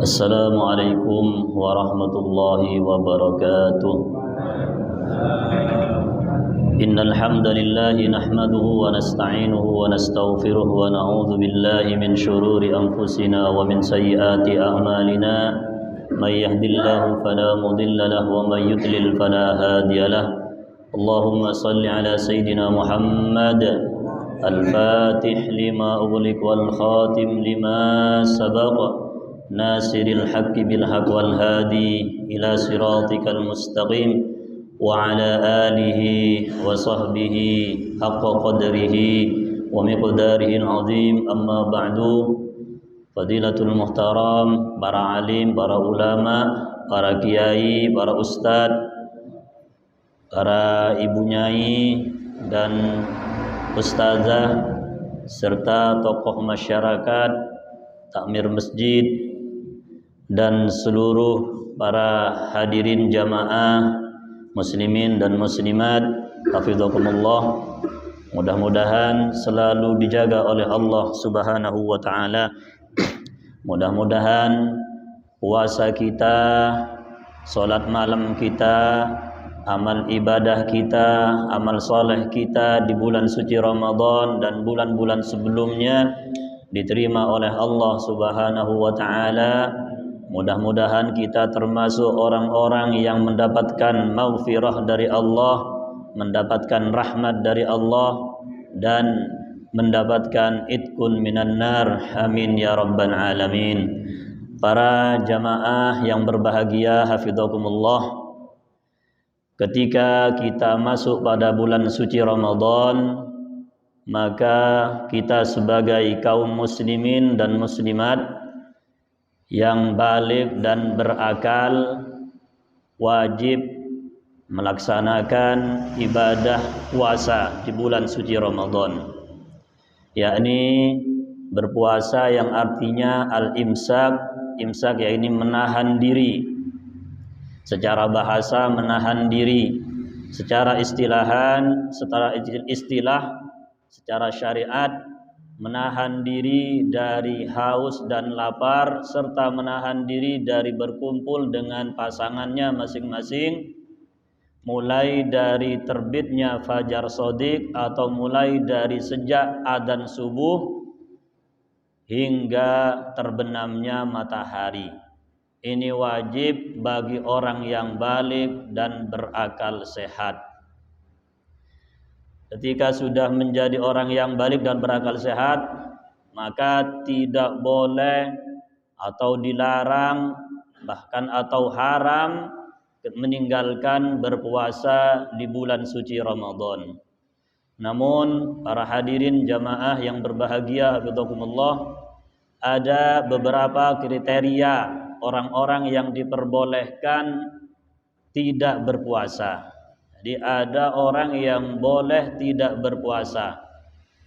السلام عليكم ورحمة الله وبركاته. إن الحمد لله نحمده ونستعينه ونستغفره ونعوذ بالله من شرور أنفسنا ومن سيئات أعمالنا. من يهد الله فلا مضل له ومن يضلل فلا هادي له. اللهم صل على سيدنا محمد الفاتح لما أغلق والخاتم لما سبق ناصر الحق بالحق والهادي إلى صراطك المستقيم وعلى آله وصحبه حق قدره ومقداره العظيم. أما بعد، Fadilatul Muhtaram, para alim, para ulama, para kiai, para ustadz, para ibu nyai dan ustazah, serta tokoh masyarakat, takmir masjid, dan seluruh para hadirin jamaah muslimin dan muslimat, hafizakumullah. Mudah-mudahan selalu dijaga oleh Allah Subhanahu wa taala. Mudah-mudahan puasa kita, salat malam kita, amal ibadah kita, amal soleh kita di bulan suci Ramadan dan bulan-bulan sebelumnya diterima oleh Allah Subhanahu wa taala. Mudah-mudahan kita termasuk orang-orang yang mendapatkan maghfirah dari Allah, mendapatkan rahmat dari Allah, dan mendapatkan itqun minan nar. Amin ya rabbal alamin. Para jamaah yang berbahagia, hafizakumullah, ketika kita masuk pada bulan suci Ramadan, maka kita sebagai kaum muslimin dan muslimat yang baligh dan berakal wajib melaksanakan ibadah puasa di bulan suci Ramadan, yakni berpuasa yang artinya al-imsak. Imsak yakni menahan diri. Secara bahasa menahan diri, secara istilah, secara syariat menahan diri dari haus dan lapar, serta menahan diri dari berkumpul dengan pasangannya masing-masing, mulai dari terbitnya fajar shadiq atau mulai dari sejak adzan subuh hingga terbenamnya matahari. Ini wajib bagi orang yang baligh dan berakal sehat. Ketika sudah menjadi orang yang baligh dan berakal sehat, maka tidak boleh atau dilarang, bahkan atau haram meninggalkan berpuasa di bulan suci Ramadan. Namun para hadirin jamaah yang berbahagia, hafizakumullah, ada beberapa kriteria orang-orang yang diperbolehkan tidak berpuasa. Jadi ada orang yang boleh tidak berpuasa.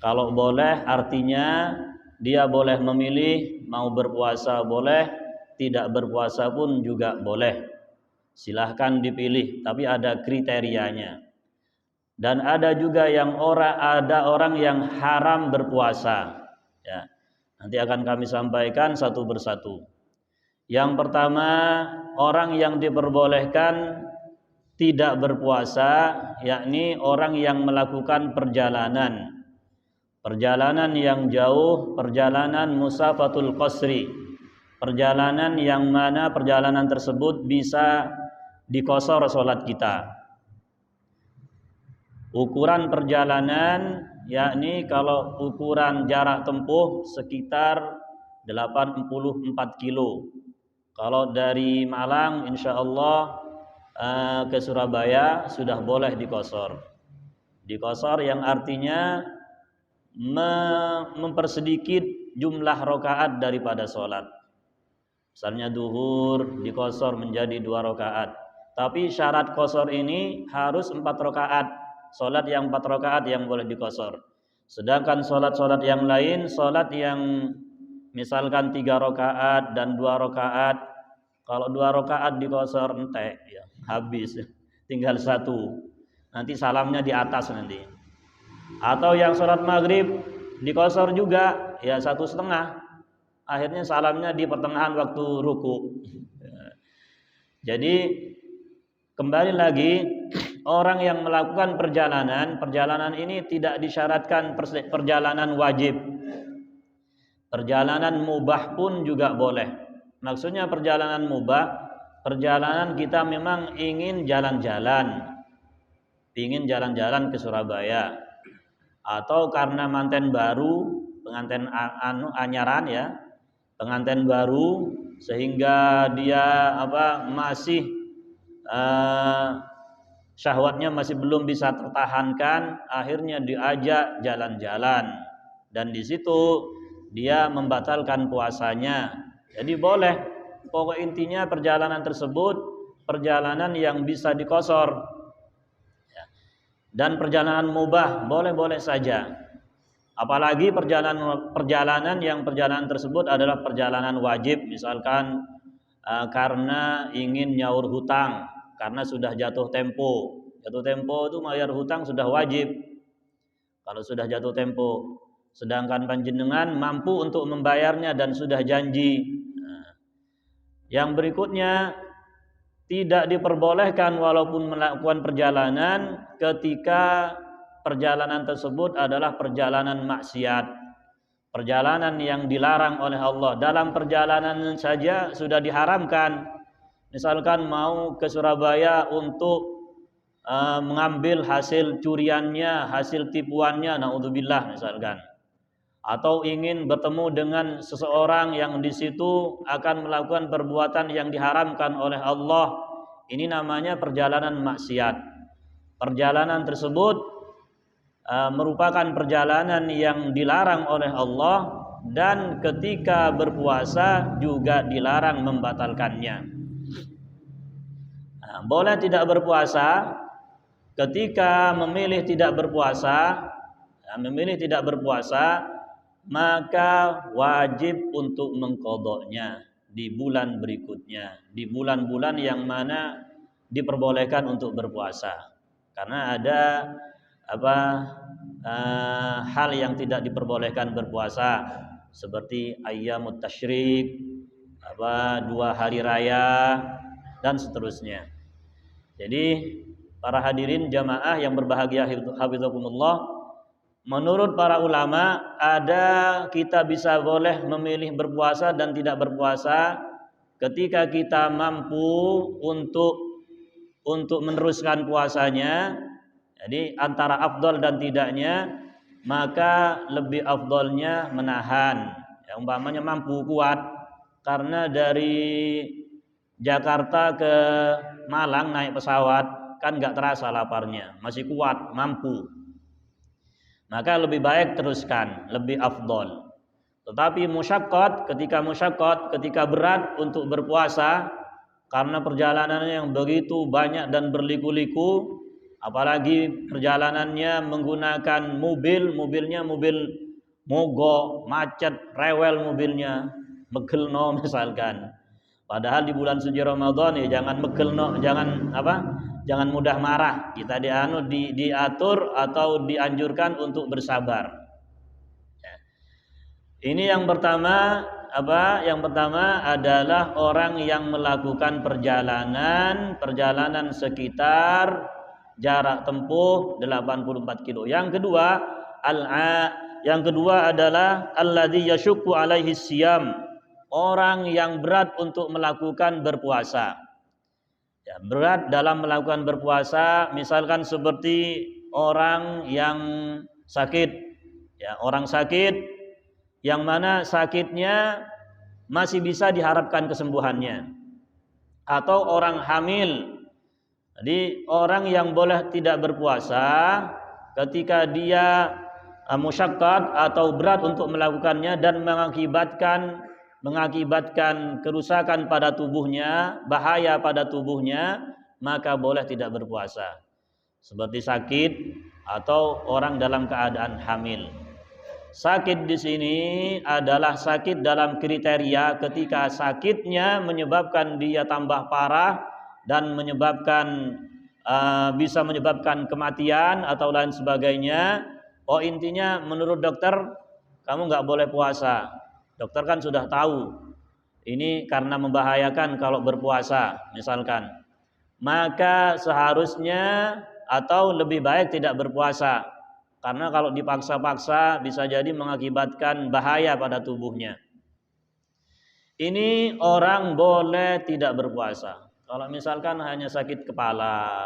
Kalau boleh artinya dia boleh memilih, mau berpuasa boleh, tidak berpuasa pun juga boleh. Silahkan dipilih, tapi ada kriterianya. Dan ada juga yang ada orang yang haram berpuasa. Ya, nanti akan kami sampaikan satu persatu. Yang pertama, orang yang diperbolehkan tidak berpuasa, yakni orang yang melakukan perjalanan yang jauh, perjalanan musafatul qasri, perjalanan yang mana perjalanan tersebut bisa dikosor sholat kita. Ukuran perjalanan yakni kalau ukuran jarak tempuh sekitar 84 kilo. Kalau dari Malang insya Allah ke Surabaya sudah boleh dikosor. Dikosor yang artinya mempersedikit jumlah rakaat daripada sholat. Misalnya duhur dikosor menjadi 2 rakaat. Tapi syarat kosor ini harus 4 rakaat. Sholat yang 4 rakaat yang boleh dikosor. Sedangkan sholat-sholat yang lain, sholat yang misalkan 3 rakaat dan 2 rakaat, kalau 2 rakaat dikosor entek ya, habis, tinggal 1. Nanti salamnya di atas nanti. Atau yang sholat maghrib dikosor juga ya 1,5. akhirnya salamnya di pertengahan waktu ruku. Jadi kembali lagi, orang yang melakukan perjalanan ini tidak disyaratkan perjalanan wajib. Perjalanan mubah pun juga boleh. Maksudnya perjalanan mubah, perjalanan kita memang ingin jalan-jalan ke Surabaya, atau karena manten baru, pengantin anyaran ya, pengantin baru, sehingga dia masih syahwatnya masih belum bisa tertahankan, akhirnya diajak jalan-jalan, dan di situ dia membatalkan puasanya. Jadi boleh, pokok intinya perjalanan tersebut perjalanan yang bisa dikosor, dan perjalanan mubah boleh-boleh saja. Apalagi perjalanan tersebut adalah perjalanan wajib, misalkan karena ingin nyaur hutang, karena sudah jatuh tempo itu bayar hutang sudah wajib kalau sudah jatuh tempo, sedangkan panjenengan mampu untuk membayarnya dan sudah janji. Yang berikutnya, tidak diperbolehkan walaupun melakukan perjalanan ketika perjalanan tersebut adalah perjalanan maksiat, perjalanan yang dilarang oleh Allah. Dalam perjalanan saja sudah diharamkan. Misalkan mau ke Surabaya untuk mengambil hasil curiannya, hasil tipuannya, naudzubillah misalkan, atau ingin bertemu dengan seseorang yang di situ akan melakukan perbuatan yang diharamkan oleh Allah, ini namanya perjalanan maksiat. Perjalanan tersebut merupakan perjalanan yang dilarang oleh Allah, dan ketika berpuasa juga dilarang membatalkannya. Boleh tidak berpuasa. Ketika memilih tidak berpuasa, maka wajib untuk mengqadhanya di bulan berikutnya, di bulan-bulan yang mana diperbolehkan untuk berpuasa. Karena ada hal yang tidak diperbolehkan berpuasa, seperti ayyamut tasyrik, 2 hari raya, dan seterusnya. Jadi para hadirin jamaah yang berbahagia hafizakumullah, menurut para ulama kita bisa boleh memilih berpuasa dan tidak berpuasa ketika kita mampu untuk meneruskan puasanya. Jadi antara afdal dan tidaknya, maka lebih afdalnya menahan. Ya, umpamanya mampu kuat, karena dari Jakarta ke Malang naik pesawat kan nggak terasa laparnya, masih kuat, mampu, maka lebih baik teruskan, lebih afdol. Tetapi ketika berat untuk berpuasa, karena perjalanannya yang begitu banyak dan berliku-liku, apalagi perjalanannya menggunakan mobilnya mobil mogok, macet, rewel mobilnya, megelno misalkan. Padahal di bulan suci Ramadan ya jangan megelno, jangan mudah marah. Kita diatur atau dianjurkan untuk bersabar. Ini yang pertama. Yang pertama adalah orang yang melakukan perjalanan sekitar jarak tempuh 84 kilo. Yang kedua adalah alladzi yasyukku alaihi siyam, orang yang berat untuk melakukan berpuasa. Ya, berat dalam melakukan berpuasa, misalkan seperti orang yang sakit, ya, orang sakit yang mana sakitnya masih bisa diharapkan kesembuhannya, atau orang hamil. Jadi orang yang boleh tidak berpuasa ketika dia musyaqqat atau berat untuk melakukannya dan mengakibatkan kerusakan pada tubuhnya, bahaya pada tubuhnya, maka boleh tidak berpuasa. Seperti sakit atau orang dalam keadaan hamil. Sakit di sini adalah sakit dalam kriteria ketika sakitnya menyebabkan dia tambah parah dan bisa menyebabkan kematian atau lain sebagainya. Intinya menurut dokter kamu nggak boleh puasa. Dokter kan sudah tahu ini karena membahayakan kalau berpuasa misalkan. Maka seharusnya atau lebih baik tidak berpuasa. Karena kalau dipaksa-paksa bisa jadi mengakibatkan bahaya pada tubuhnya. Ini orang boleh tidak berpuasa. Kalau misalkan hanya sakit kepala,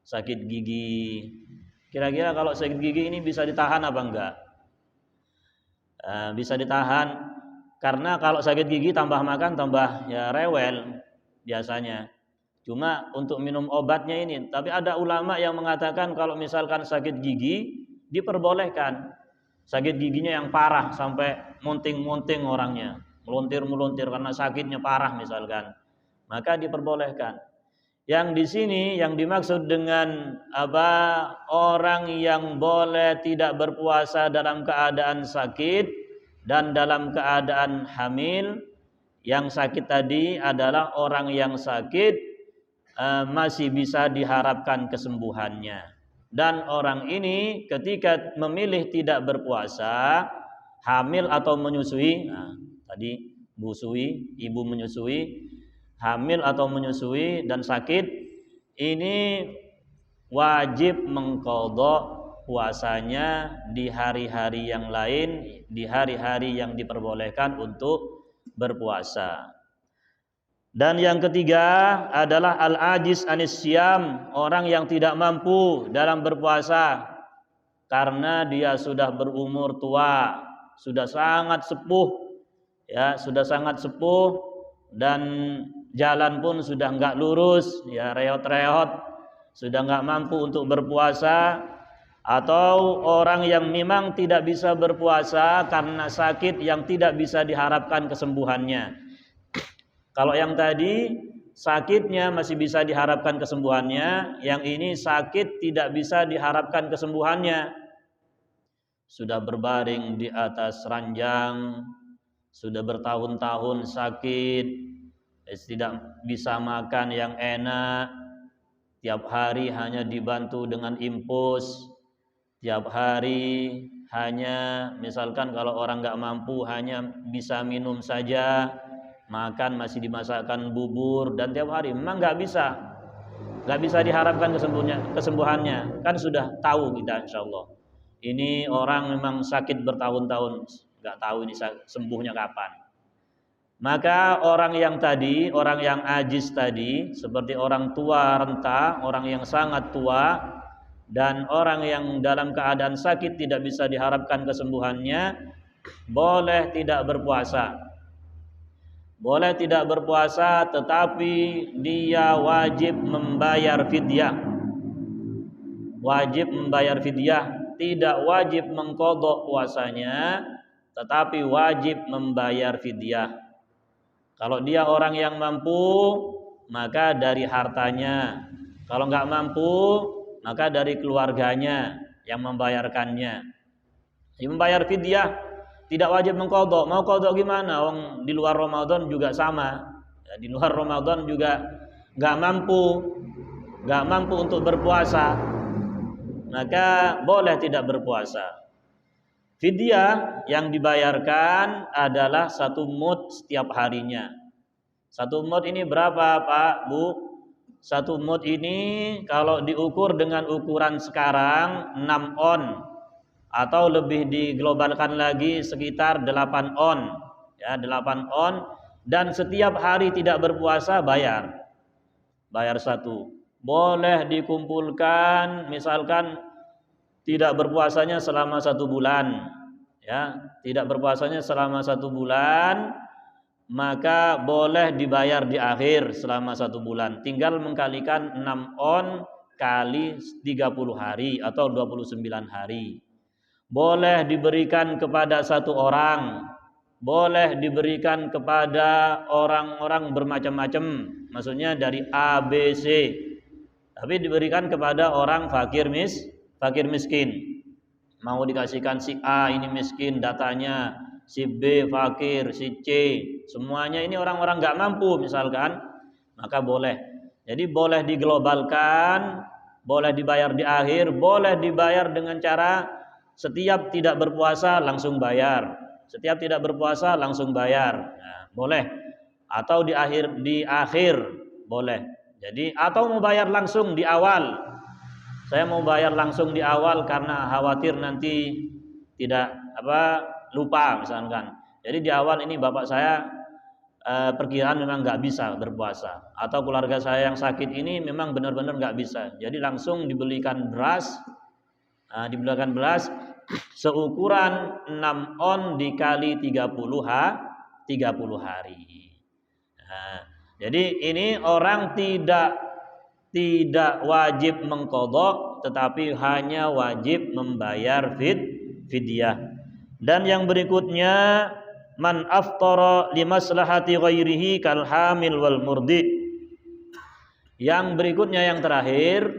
sakit gigi, kira-kira kalau sakit gigi ini bisa ditahan apa enggak? Bisa ditahan, karena kalau sakit gigi tambah makan tambah ya rewel biasanya. Cuma untuk minum obatnya ini, tapi ada ulama yang mengatakan kalau misalkan sakit gigi diperbolehkan. Sakit giginya yang parah sampai munting-munting orangnya, meluntir-meluntir karena sakitnya parah misalkan, maka diperbolehkan. Yang di sini yang dimaksud dengan apa, orang yang boleh tidak berpuasa dalam keadaan sakit dan dalam keadaan hamil. Yang sakit tadi adalah orang yang sakit masih bisa diharapkan kesembuhannya, dan orang ini ketika memilih tidak berpuasa, hamil atau menyusui, tadi busui, ibu menyusui, hamil atau menyusui dan sakit, ini wajib mengqadha puasanya di hari-hari yang lain, di hari-hari yang diperbolehkan untuk berpuasa. Dan yang ketiga adalah al-ajiz anis syam, orang yang tidak mampu dalam berpuasa karena dia sudah berumur tua, sudah sangat sepuh, ya sudah sangat sepuh, dan jalan pun sudah enggak lurus, ya reot-reot, sudah enggak mampu untuk berpuasa. Atau orang yang memang tidak bisa berpuasa karena sakit yang tidak bisa diharapkan kesembuhannya. Kalau yang tadi sakitnya masih bisa diharapkan kesembuhannya, yang ini sakit tidak bisa diharapkan kesembuhannya. Sudah berbaring di atas ranjang, sudah bertahun-tahun sakit, tidak bisa makan yang enak, tiap hari hanya dibantu dengan infus, tiap hari hanya misalkan kalau orang nggak mampu hanya bisa minum saja, makan masih dimasakkan bubur, dan tiap hari memang nggak bisa diharapkan kesembuhannya. Kan sudah tahu kita insya Allah ini orang memang sakit bertahun-tahun, nggak tahu ini sembuhnya kapan. Maka orang yang tadi, orang yang ajiz tadi, seperti orang tua renta, orang yang sangat tua, dan orang yang dalam keadaan sakit tidak bisa diharapkan kesembuhannya, boleh tidak berpuasa. Boleh tidak berpuasa, tetapi dia wajib membayar fidyah. Wajib membayar fidyah, tidak wajib mengqadha puasanya, tetapi wajib membayar fidyah. Kalau dia orang yang mampu, maka dari hartanya. Kalau nggak mampu, maka dari keluarganya yang membayarkannya. Yang membayar fidyah, tidak wajib mengqadha. Mau qadha gimana? Wong di luar Ramadan juga sama. Ya, di luar Ramadan juga nggak mampu untuk berpuasa. Maka boleh tidak berpuasa. Fidyah yang dibayarkan adalah 1 mud setiap harinya. 1 mud ini berapa Pak, Bu? 1 mud ini kalau diukur dengan ukuran sekarang 6 on. Atau lebih diglobalkan lagi sekitar 8 on, ya 8 on, dan setiap hari tidak berpuasa bayar 1. Boleh dikumpulkan, misalkan tidak berpuasanya selama 1 bulan, ya tidak berpuasanya selama 1 bulan, maka boleh dibayar di akhir selama 1 bulan. Tinggal mengkalikan 6 on kali 30 hari atau 29 hari. Boleh diberikan kepada 1 orang, boleh diberikan kepada orang-orang bermacam-macam, maksudnya dari A, B, C, tapi diberikan kepada orang fakir miskin. Mau dikasihkan si A ini miskin datanya, si B fakir, si C semuanya ini orang-orang nggak mampu misalkan, maka boleh. Jadi boleh diglobalkan, boleh dibayar di akhir, boleh dibayar dengan cara setiap tidak berpuasa langsung bayar. Setiap tidak berpuasa langsung bayar. Nah, boleh. Atau di akhir boleh. Jadi atau mau bayar langsung di awal. Saya mau bayar langsung di awal karena khawatir nanti tidak lupa misalkan. Jadi di awal ini bapak saya perkiraan memang nggak bisa berpuasa, atau keluarga saya yang sakit ini memang benar-benar nggak bisa. Jadi langsung dibelikan beras seukuran 6 on dikali 30 hari. Nah, jadi ini orang tidak wajib mengqadha, tetapi hanya wajib membayar fidyah. Dan yang berikutnya, man aftara limaslahati ghairihi kal hamil wal murdi. Yang berikutnya, yang terakhir,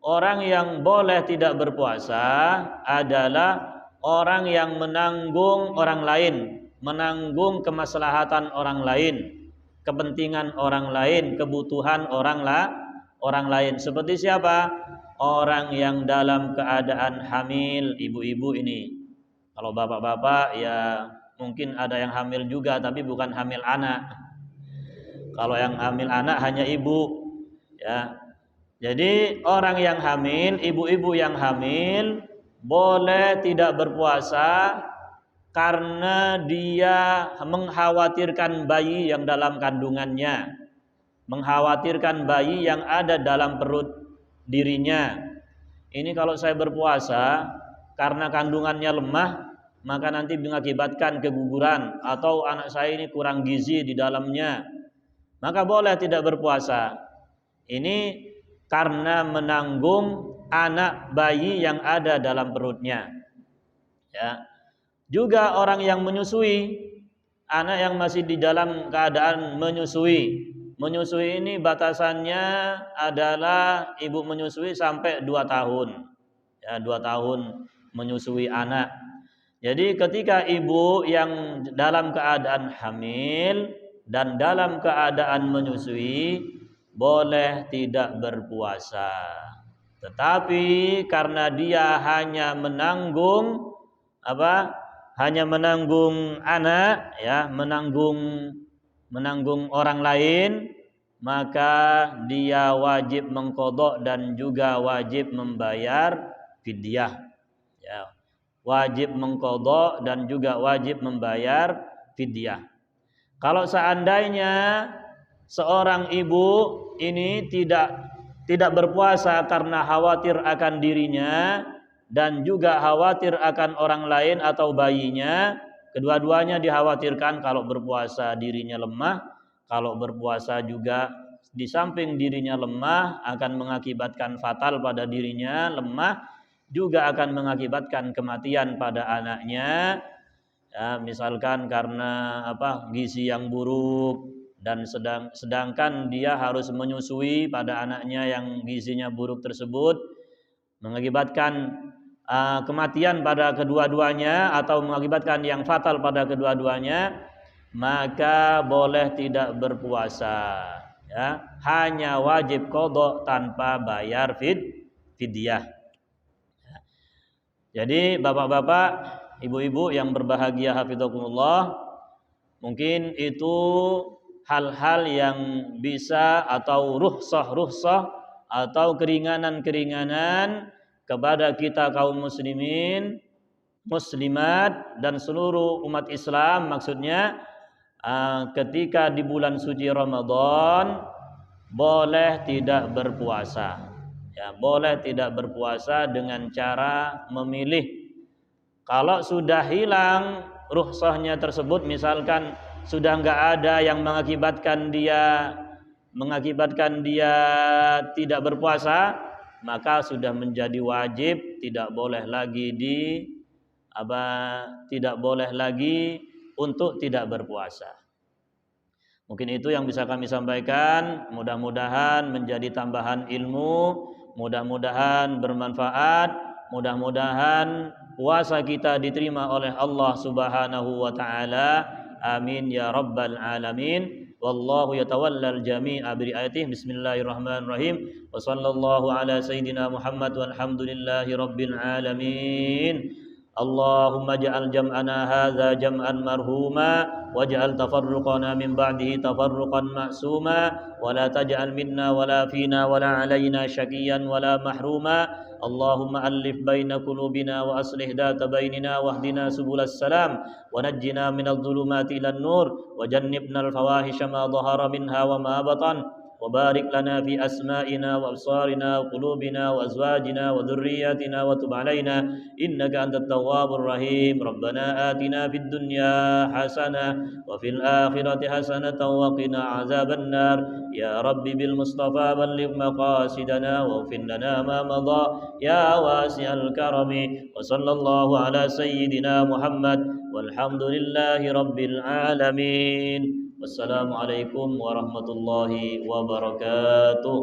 orang yang boleh tidak berpuasa adalah orang yang menanggung orang lain, menanggung kemaslahatan orang lain, kepentingan orang lain, kebutuhan orang lain. Seperti siapa? Orang yang dalam keadaan hamil, ibu-ibu ini. Kalau bapak-bapak ya mungkin ada yang hamil juga, tapi bukan hamil anak. Kalau yang hamil anak hanya ibu, ya. Jadi orang yang hamil, ibu-ibu yang hamil boleh tidak berpuasa karena dia mengkhawatirkan bayi yang dalam kandungannya, mengkhawatirkan bayi yang ada dalam perut dirinya. Ini kalau saya berpuasa karena kandungannya lemah, maka nanti mengakibatkan keguguran, atau anak saya ini kurang gizi di dalamnya, maka boleh tidak berpuasa. Ini karena menanggung anak bayi yang ada dalam perutnya, ya. Juga orang yang menyusui, anak yang masih di dalam keadaan menyusui. Menyusui ini batasannya adalah ibu menyusui sampai 2 tahun. Ya, 2 tahun menyusui anak. Jadi ketika ibu yang dalam keadaan hamil dan dalam keadaan menyusui boleh tidak berpuasa. Tetapi karena dia hanya menanggung anak, ya, menanggung orang lain, maka dia wajib mengqadha dan juga wajib membayar fidyah, ya. Wajib mengqadha dan juga wajib membayar fidyah. Kalau seandainya seorang ibu ini tidak berpuasa karena khawatir akan dirinya dan juga khawatir akan orang lain atau bayinya, kedua-duanya dikhawatirkan. Kalau berpuasa dirinya lemah, kalau berpuasa juga di samping dirinya lemah akan mengakibatkan fatal pada dirinya, lemah juga akan mengakibatkan kematian pada anaknya, ya, misalkan karena gizi yang buruk, dan sedangkan dia harus menyusui pada anaknya yang gizinya buruk tersebut, mengakibatkan kematian pada kedua-duanya atau mengakibatkan yang fatal pada kedua-duanya, maka boleh tidak berpuasa, ya. Hanya wajib qadha tanpa bayar fidyah. Jadi bapak-bapak, ibu-ibu yang berbahagia hafizakumullah, mungkin itu hal-hal yang bisa, atau rukhsah atau keringanan-keringanan kepada kita kaum muslimin, muslimat, dan seluruh umat Islam. Maksudnya ketika di bulan suci Ramadan boleh tidak berpuasa, ya, boleh tidak berpuasa dengan cara memilih. Kalau sudah hilang rukhsahnya tersebut, misalkan sudah enggak ada yang mengakibatkan dia tidak berpuasa, maka sudah menjadi wajib, tidak boleh lagi untuk tidak berpuasa. Mungkin itu yang bisa kami sampaikan. Mudah-mudahan menjadi tambahan ilmu, mudah-mudahan bermanfaat, mudah-mudahan puasa kita diterima oleh Allah Subhanahu wa taala. Amin ya rabbal alamin. Wallahu yatawallal jami'a bi ayatihi. Bismillahirrahmanirrahim. Wa sallallahu ala sayidina Muhammad walhamdulillahi rabbil alamin. اللهم اجعل جمعنا هذا جمعا مرحوما واجعل تفرقنا من بعده تفرقا معصوما ولا تجعل منا ولا فينا ولا علينا شقيا ولا محروما اللهم ألف بين قلوبنا وأصلح ذات بيننا واهدنا سبل السلام ونجنا من الظلمات إلى النور وجنبنا الفواحش ما ظهر منها وما بطن وبارك لنا في أسمائنا وأبصارنا وقلوبنا وأزواجنا وذرياتنا وتب علينا إنك أنت التواب الرحيم ربنا آتنا في الدنيا حسنة وفي الآخرة حسنة وقنا عذاب النار يا رب بالمصطفى بلغ مقاصدنا واغفر لنا ما مضى يا واسع الكرم وصلى الله على سيدنا محمد والحمد لله رب العالمين. Wassalamualaikum warahmatullahi wabarakatuh.